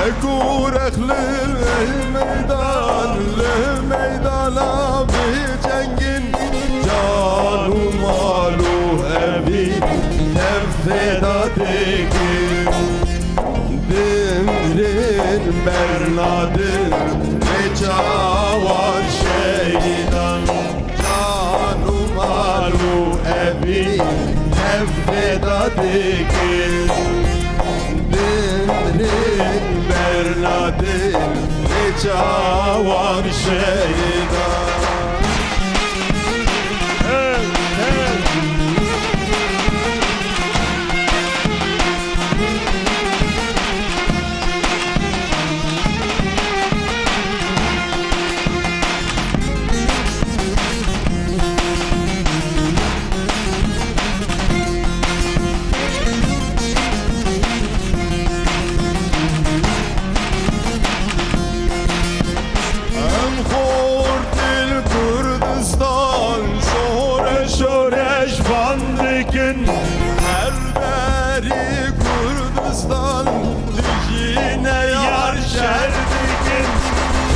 Çekurek meydana bir cengin Canu malu evi tevfeda dikin Dimrin bernadın recavan şeydan Canu malu evi tevfeda dikin Dimrin bernadın recavan şeydan her beri Kurdistan dikine yar şerdikin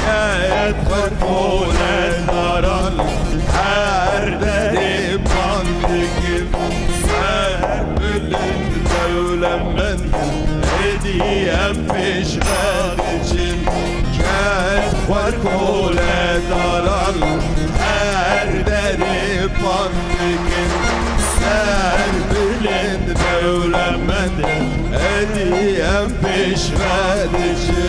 Yetfer kole daran her deri bandikin Sen bilin devlemmen hediyem peşmen için Yetfer kole daran her deri bandikin Sen bilin devlemen hediyem peşmedici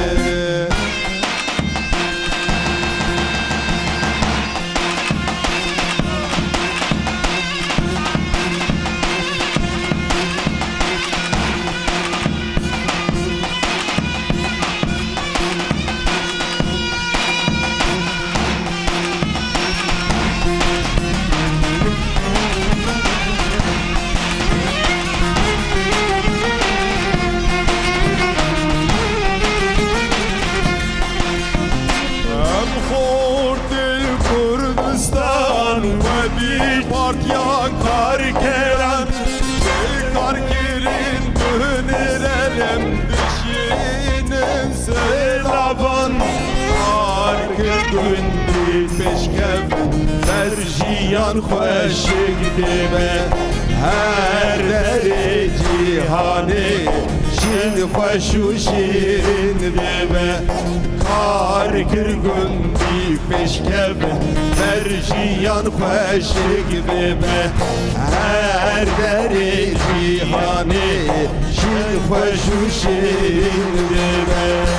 Partya kar kerem kar kirin dönerelim dişinin selaban Kar kirin peşkev terciyan hoşik deme Her deri cihani şin hoşu şirin deme Kar kirgün peşkev terciyan hoşik deme Her deri cihani şin hoşu şirin deme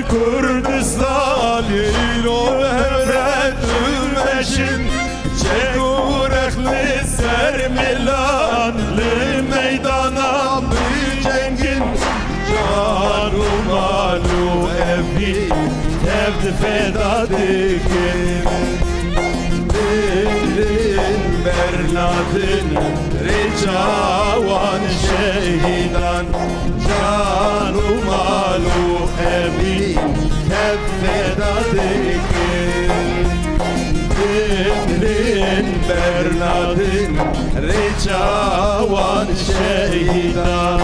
Kurdistan ilo hevret ümeşin Çekurekli sermilanlı meydana bir cengin Canu malu evi tevdi feda dikin Dimrin bernadın recavan şeydan Canu malu evi tevfeda dikin Dimrin bernadın recavan şeydan